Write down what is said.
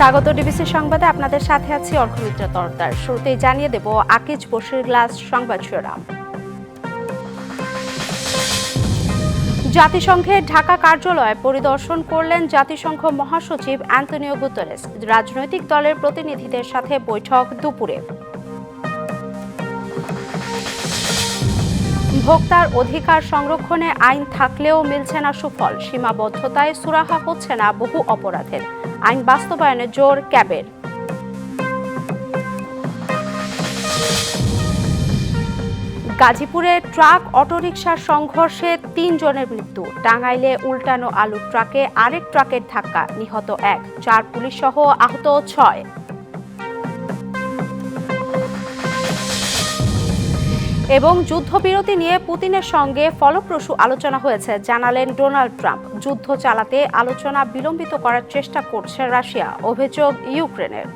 স্বাগত ডিবিসি সংবাদে আপনাদের সাথে আছি অর্কমিত্র তরদার। শুরুতেই জানিয়ে দেব আকিজ বশির গ্লাস সংবাদ শিরোনাম। জাতিসংঘের ঢাকা কার্যালয় পরিদর্শন করলেন জাতিসংঘ মহাসচিব অ্যান্তনিও গুতেরেস। রাজনৈতিক দলের প্রতিনিধিদের সাথে বৈঠক দুপুরে। ভোক্তার অধিকার সংরক্ষণে আইন থাকলেও মিলছে না সুফল। সীমাবদ্ধতায় সুরাহা হচ্ছে না বহু অপরাধের। আইন বাস্তবায়নে জোর ক্যাবের। গাজীপুরে ট্রাক অটোরিকশার সংঘর্ষে ৩ জনের মৃত্যু। টাঙ্গাইলে উল্টানো আলুর ট্রাকে আরেক ট্রাকের ধাক্কা, নিহত ১, ৪ পুলিশ সহ আহত ৬। এবং যুদ্ধবিরতি নিয়ে পুতিনের সঙ্গে ফলপ্রসূ আলোচনা হয়েছে জানালেন ডোনাল্ড ট্রাম্প। যুদ্ধ চালাতে আলোচনা বিলম্বিত করার চেষ্টা করছে রাশিয়া, অভিযোগ ইউক্রেনের।